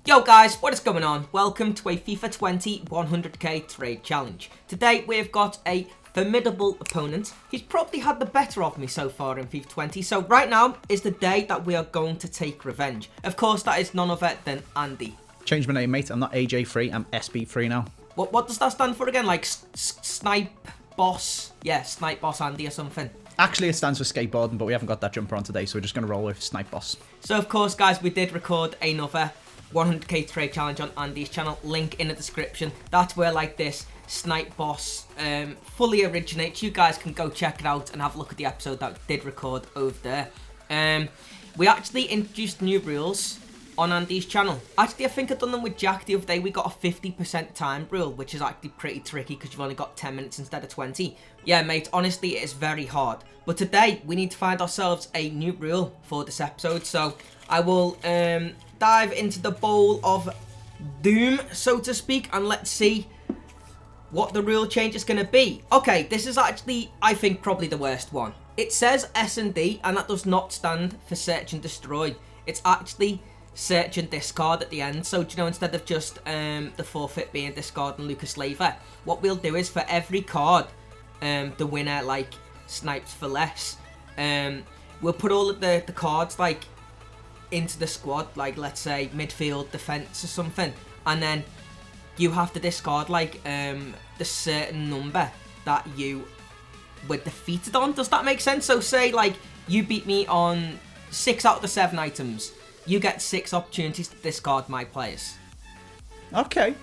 Yo guys, what is going on? Welcome to a FIFA 20 100k trade challenge. Today we've got a formidable opponent. He's probably had the better of me so far in FIFA 20, so right now is the day that we are going to take revenge. Of course, that is none other than Andy. Change my name, mate. I'm not AJ3, I'm SB3 now. What does that stand for again? Like Snipe Boss? Yeah, Snipe Boss Andy or something. Actually, it stands for skateboarding, but we haven't got that jumper on today, so we're just going to roll with Snipe Boss. So of course, guys, we did record another 100k trade challenge on Andy's channel, link in the description. That's where like this Snipe Boss fully originates. You guys can go check it out and have a look at the episode that we did record over there. We actually introduced new rules on Andy's channel. Actually, I think I've done them with Jack the other day. We got a 50% time rule, which is actually pretty tricky because you've only got 10 minutes instead of 20. Yeah, mate, honestly, it is very hard. But today, we need to find ourselves a new rule for this episode. So I will dive into the bowl of doom, so to speak, and let's see what the rule change is going to be. Okay, this is actually, I think, probably the worst one. It says S&D, and that does not stand for search and destroy. It's actually search and discard at the end. So, do you know, instead of just the forfeit being discard and Lucas Laver, what we'll do is for every card the winner, like, snipes for less, we'll put all of the cards, like, into the squad, like let's say midfield, defense or something, and then you have to discard like the certain number that you were defeated on. Does that make sense? So say like you beat me on 6 out of the 7 items, you get 6 opportunities to discard my players. Okay.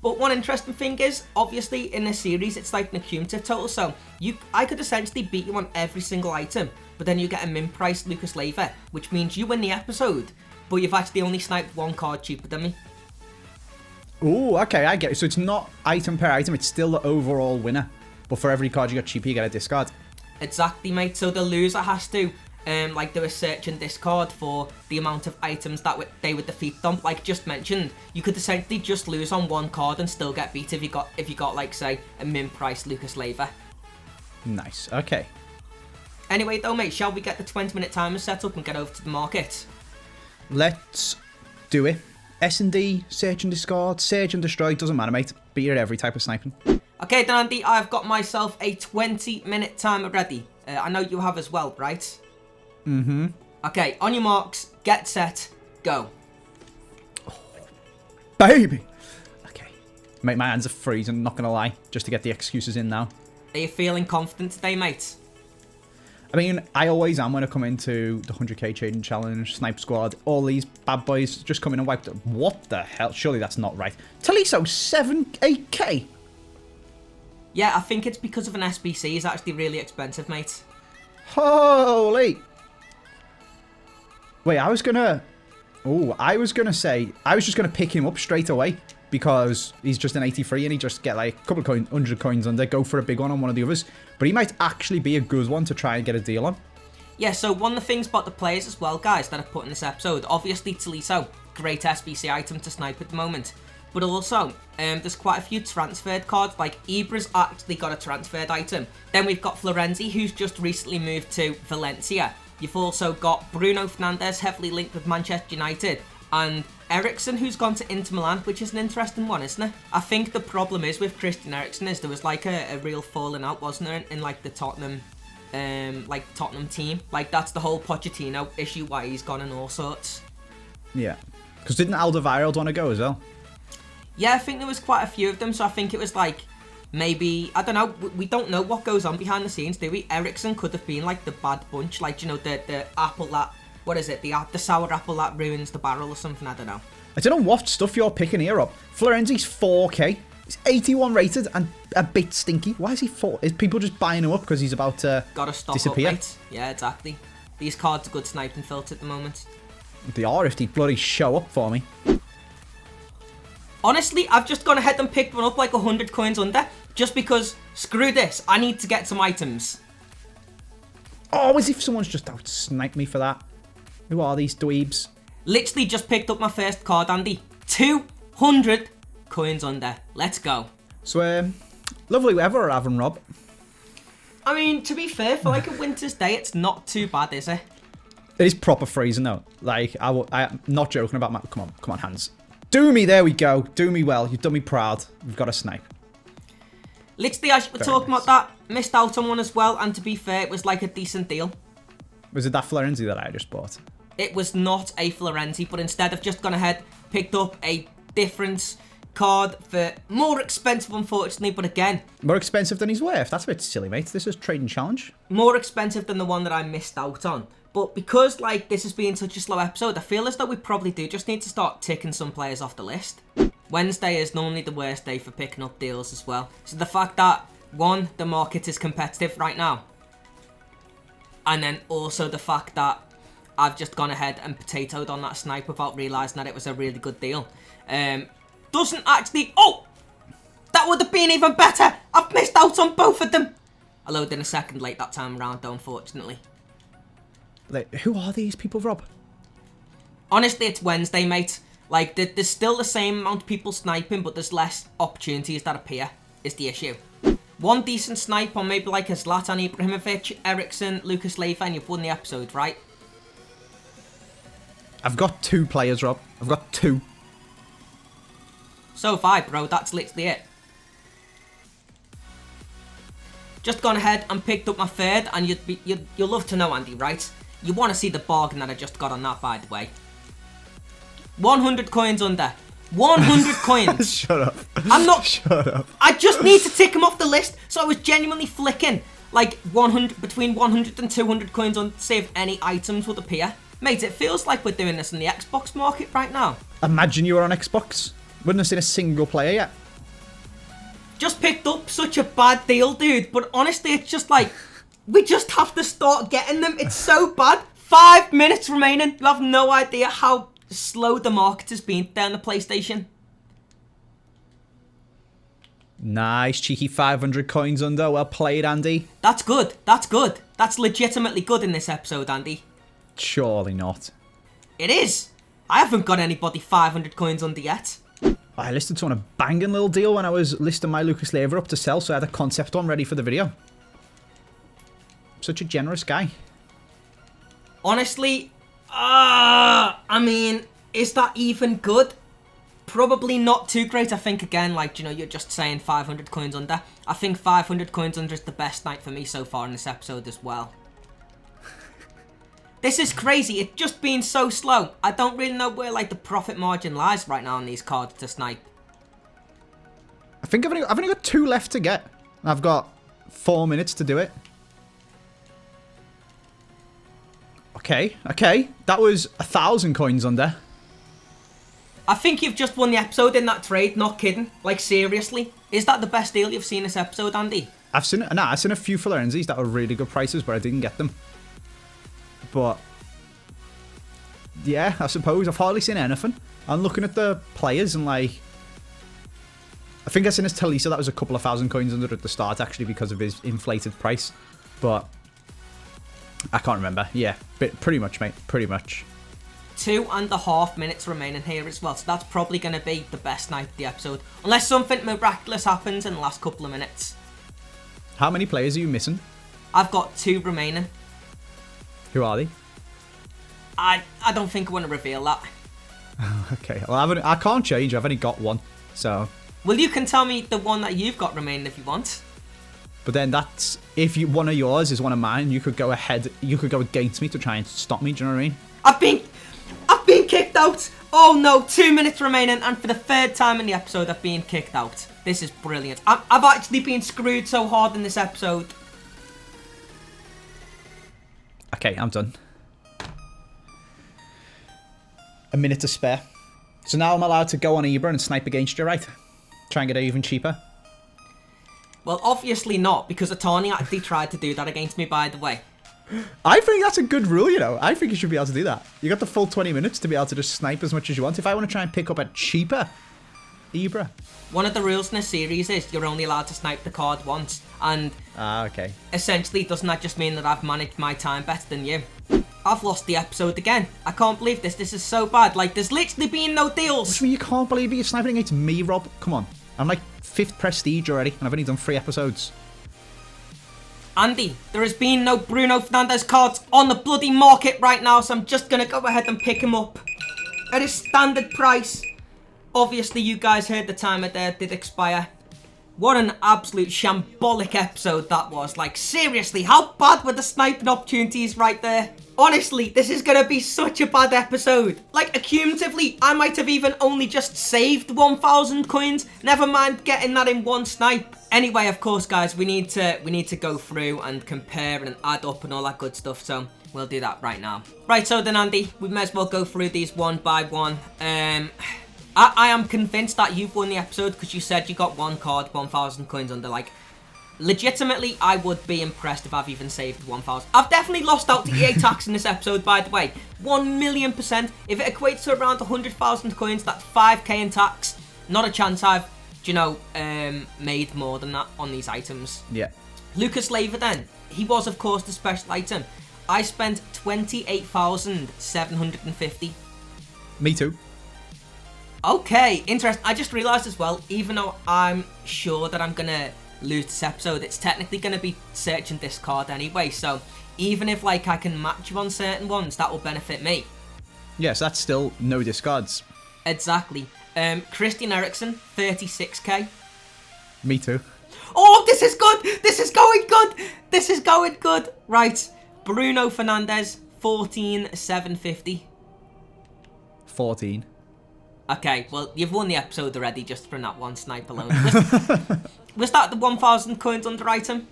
But one interesting thing is, obviously in this series it's like an accumulative total, so I could essentially beat you on every single item, but then you get a min price Lucas Laver, which means you win the episode, but you've actually only sniped 1 card cheaper than me. Ooh, okay, I get it. So it's not item per item, it's still the overall winner. But for every card you got cheaper, you get a discard. Exactly, mate. So the loser has to like do a search and discard for the amount of items that they would defeat them. Like just mentioned, you could essentially just lose on 1 card and still get beat if you got like say a min price Lucas Laver. Nice, okay. Anyway though, mate, shall we get the 20-minute timer set up and get over to the market? Let's do it. S&D, search and discard, search and destroy, doesn't matter, mate. Beat you at every type of sniping. Okay then, Andy, I've got myself a 20-minute timer ready. I know you have as well, right? Mm-hmm. Okay, on your marks, get set, go. Oh, baby! Okay. Mate, my hands are freezing, not gonna lie, just to get the excuses in now. Are you feeling confident today, mate? I mean, I always am when I come into the 100k trading challenge, Snipe Squad, all these bad boys just come in and wipe them. What the hell? Surely that's not right. Taliso, 8k? Yeah, I think it's because of an SBC. It's actually really expensive, mate. Holy! Wait, I was just gonna pick him up straight away because he's just an 83 and he just get like a couple of 100 coins under, go for a big one on one of the others. But he might actually be a good one to try and get a deal on. Yeah, so one of the things about the players as well, guys, that I've put in this episode, obviously Taliso, great SBC item to snipe at the moment. But also, there's quite a few transferred cards, like Ibra's actually got a transferred item. Then we've got Florenzi, who's just recently moved to Valencia. You've also got Bruno Fernandes, heavily linked with Manchester United, and Eriksen, who's gone to Inter Milan, which is an interesting one, isn't it? I think the problem is with Christian Eriksen is there was like a real falling out, wasn't there, in like the Tottenham team. Like that's the whole Pochettino issue, why he's gone and all sorts. Yeah, because didn't Alderweireld want to go as well? Yeah, I think there was quite a few of them, so I think it was like, maybe, I don't know, we don't know what goes on behind the scenes, do we? Eriksen could have been like the bad bunch, like, you know, the apple that, what is it, the sour apple that ruins the barrel or something, I don't know. I don't know what stuff you're picking here up. Florenzi's 4k, he's 81 rated and a bit stinky. Why is he 4? Is people just buying him up because he's about to Gotta stock disappear? Up, mate. Yeah, exactly. These cards are good sniping filter at the moment. They are if they bloody show up for me. Honestly, I've just gone ahead and picked one up like 100 coins under, just because, screw this, I need to get some items. Oh, as if someone's just out sniped me for that. Who are these dweebs? Literally just picked up my first card, Andy. 200 coins under. Let's go. So, lovely weather we're having, Rob. I mean, to be fair, for like a winter's day, it's not too bad, is it? It is proper freezing though. Like, I'm not joking about my... Come on, hands. Do me, there we go. Do me well. You've done me proud. We've got a snipe. Literally, as we're talking about that, missed out on one as well, and to be fair, it was like a decent deal. Was it that Florenzi that I just bought? It was not a Florenzi, but instead I've just gone ahead, picked up a difference card for more expensive, unfortunately, but again... More expensive than he's worth? That's a bit silly, mate. This is trading challenge. More expensive than the one that I missed out on. But because, like, this has been such a slow episode, I feel as though we probably do just need to start ticking some players off the list. Wednesday is normally the worst day for picking up deals as well. So the fact that, one, the market is competitive right now. And then also the fact that I've just gone ahead and potatoed on that snipe without realising that it was a really good deal. Doesn't actually... Oh! That would have been even better! I've missed out on both of them! I loaded in a second late that time around, though, unfortunately. Like, who are these people, Rob? Honestly, it's Wednesday, mate. Like, there's still the same amount of people sniping, but there's less opportunities that appear, is the issue. One decent snipe on maybe like a Zlatan Ibrahimovic, Ericsson, Lucas Leiva, and you've won the episode, right? I've got 2 players, Rob. I've got 2. So have I, bro. That's literally it. Just gone ahead and picked up my third, and you'll love to know, Andy, right? You want to see the bargain that I just got on that, by the way. 100 coins under. 100 coins. Shut up. I'm not... Shut up. I just need to tick them off the list, so I was genuinely flicking like 100 between 100 and 200 coins on to see if any items would appear. Mate, it feels like we're doing this in the Xbox market right now. Imagine you were on Xbox. Wouldn't have seen a single player yet. Just picked up such a bad deal, dude. But honestly, it's just like, we just have to start getting them. It's so bad. 5 minutes remaining. You have no idea how slow the market has been there on the PlayStation. Nice, cheeky 500 coins under. Well played, Andy. That's good. That's good. That's legitimately good in this episode, Andy. Surely not. It is. I haven't got anybody 500 coins under yet. I listed someone a banging little deal when I was listing my Lucas Leiva up to sell, so I had a concept one ready for the video. Such a generous guy. Honestly, I mean, is that even good? Probably not too great. I think, again, like, you know, you're just saying 500 coins under. I think 500 coins under is the best night for me so far in this episode as well. This is crazy. It's just been so slow. I don't really know where, like, the profit margin lies right now on these cards to snipe. I think I've only got 2 left to get. I've got 4 minutes to do it. Okay. That was 1,000 coins under. I think you've just won the episode in that trade, not kidding. Like, seriously. Is that the best deal you've seen this episode, Andy? I've seen a few Florenzis that were really good prices, but I didn't get them. But yeah, I suppose I've hardly seen anything. I'm looking at the players and, like, I think I seen his Talisa that was a couple of 1,000 coins under at the start, actually, because of his inflated price. But I can't remember. Yeah, pretty much, mate. Pretty much. 2.5 minutes remaining here as well, so that's probably going to be the best night of the episode, unless something miraculous happens in the last couple of minutes. How many players are you missing? I've got 2 remaining. Who are they? I don't think I want to reveal that. Okay, well, I can't change. I've only got 1, so. Well, you can tell me the one that you've got remaining if you want. But then that's, if one of yours is one of mine, you could go ahead, you could go against me to try and stop me, do you know what I mean? I've been kicked out! Oh no, 2 minutes remaining, and for the 3rd time in the episode I've been kicked out. This is brilliant. I've actually been screwed so hard in this episode. Okay, I'm done. A minute to spare. So now I'm allowed to go on Ibra and snipe against you, right? Try and get it even cheaper. Well, obviously not, because Atani actually tried to do that against me, by the way. I think that's a good rule, you know. I think you should be able to do that. You got the full 20 minutes to be able to just snipe as much as you want. If I want to try and pick up a cheaper Ibra. One of the rules in this series is you're only allowed to snipe the card once, and okay. Essentially, doesn't that just mean that I've managed my time better than you? I've lost the episode again. I can't believe this. This is so bad. Like, there's literally been no deals. You can't believe it. You're sniping against me, Rob. Come on. I'm like 5th prestige already, and I've only done 3 episodes. Andy, there has been no Bruno Fernandes cards on the bloody market right now, so I'm just going to go ahead and pick him up at his standard price. Obviously, you guys heard the timer there did expire. What an absolute shambolic episode that was. Like, seriously, how bad were the sniping opportunities right there? Honestly, this is going to be such a bad episode. Like, accumulatively, I might have even only just saved 1,000 coins. Never mind getting that in one snipe. Anyway, of course, guys, we need to go through and compare and add up and all that good stuff. So we'll do that right now. Right, so then, Andy, we may as well go through these one by one. I am convinced that you've won the episode because you said you got one card, 1,000 coins under. Like, legitimately, I would be impressed if I've even saved 1,000. I've definitely lost out to EA tax in this episode, by the way. 1,000,000%. If it equates to around 100,000 coins, that's 5k in tax. Not a chance I've, made more than that on these items. Yeah. Lucas Leiva then. He was, of course, the special item. I spent 28,750. Me too. Okay, interesting. I just realised as well, even though I'm sure that I'm going to lose this episode, it's technically going to be search and discard anyway. So even if, like, I can match you on certain ones, that will benefit me. Yes, that's still no discards. Exactly. Christian Eriksen, 36k. Me too. Oh, this is good. This is going good. This is going good. Right. Bruno Fernandes, 14,750. 14. Okay, well, you've won the episode already just from that one snipe alone. Was that the 1,000 coins under item?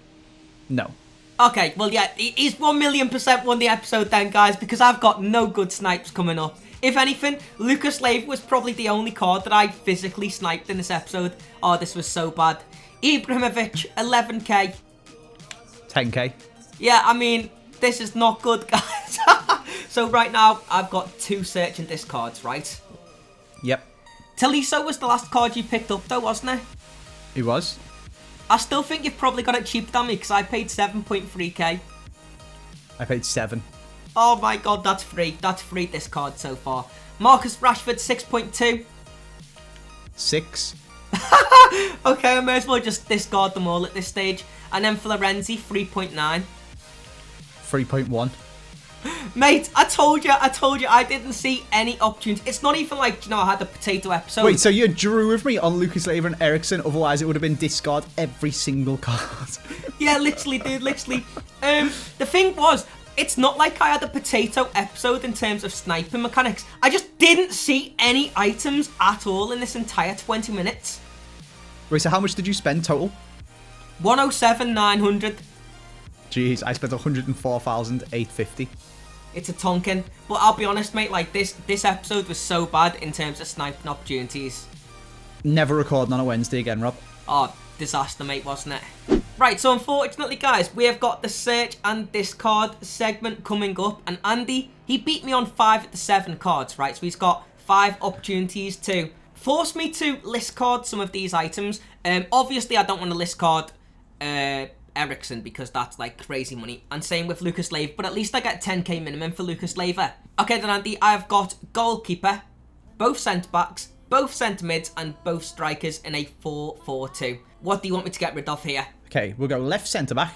No. Okay, well, yeah, he's 1,000,000% won the episode then, guys, because I've got no good snipes coming up. If anything, Lucas Leiva was probably the only card that I physically sniped in this episode. Oh, this was so bad. Ibrahimovic, 11k. 10k. Yeah, I mean, this is not good, guys. So right now, I've got 2 search and discards, right? Yep. Taliso was the last card you picked up though, wasn't it? He was. I still think you've probably got it cheap than me because I paid 7.3k. I paid 7. Oh my god, that's free. That's free discard so far. Marcus Rashford, 6.2. 6. Okay, I may as well just discard them all at this stage. And then Florenzi, 3.9. 3.1. Mate, I told you, I didn't see any opportunity. It's not even like, I had a potato episode. Wait, so you drew with me on Lucas Leiva and Eriksen, otherwise it would have been discard every single card. Yeah, literally, dude, literally. The thing was, it's not like I had a potato episode in terms of sniping mechanics. I just didn't see any items at all in this entire 20 minutes. Wait, so how much did you spend total? 107,900. Jeez, I spent 104,850. It's a tonkin. But I'll be honest, mate, like this episode was so bad in terms of sniping opportunities. Never recording on a Wednesday again, Rob. Oh, disaster, mate, wasn't it? Right, so unfortunately, guys, we have got the search and discard segment coming up. And Andy, he beat me on 5 at the 7 cards, right? So he's got 5 opportunities to force me to list card some of these items. Obviously, I don't want to list card Eriksen because that's like crazy money. And same with Lucas Leiva, but at least I get 10k minimum for Lucas Leiva. Okay then, Andy, I've got goalkeeper, both centre-backs, both centre-mids and both strikers in a 4-4-2. What do you want me to get rid of here? Okay, we'll go left centre-back.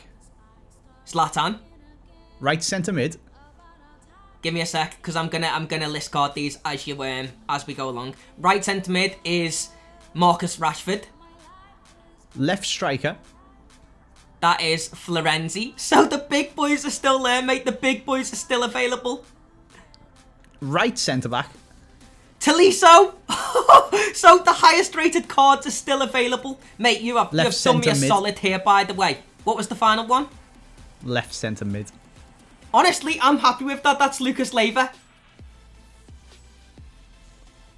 Zlatan. Right centre-mid. Give me a sec, because I'm gonna list card these as we go along. Right centre-mid is Marcus Rashford. Left striker. That is Florenzi. So the big boys are still there, mate. The big boys are still available. Right centre-back. Taliso. So the highest rated cards are still available. Mate, you have done me a solid here, by the way. What was the final one? Left centre-mid. Honestly, I'm happy with that. That's Lucas Leiva.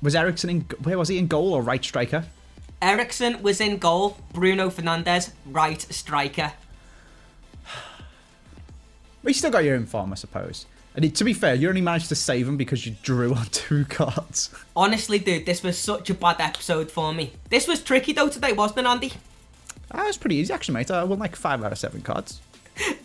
Was Eriksen in... Where was he, in goal or right striker? Eriksen was in goal. Bruno Fernandes, right striker. Well, you still got your inform, I suppose. And to be fair, you only managed to save him because you drew on 2 cards. Honestly, dude, this was such a bad episode for me. This was tricky, though, today, wasn't it, Andy? That was pretty easy, actually, mate. I won like 5 out of 7 cards.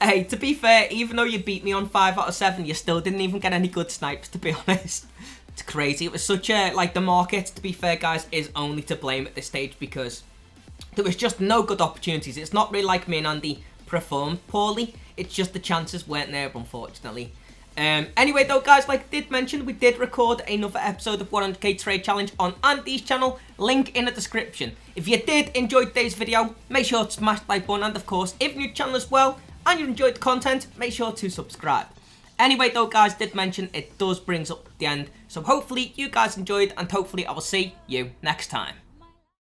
Hey, to be fair, even though you beat me on 5 out of 7, you still didn't even get any good snipes, to be honest. It's crazy. It was such a, like, the market, to be fair, guys, is only to blame at this stage because there was just no good opportunities. It's not really like me and Andy performed poorly. It's just the chances weren't there, unfortunately. Anyway though, guys, like I did mention, we did record another episode of 100k trade challenge on Andy's channel, link in the description. If you did enjoy today's video, make sure to smash the like button, and of course, if you're new to the channel as well, and you enjoyed the content, make sure to subscribe. Anyway though, guys, did mention it does bring us up to the end, so hopefully you guys enjoyed, and hopefully I will see you next time.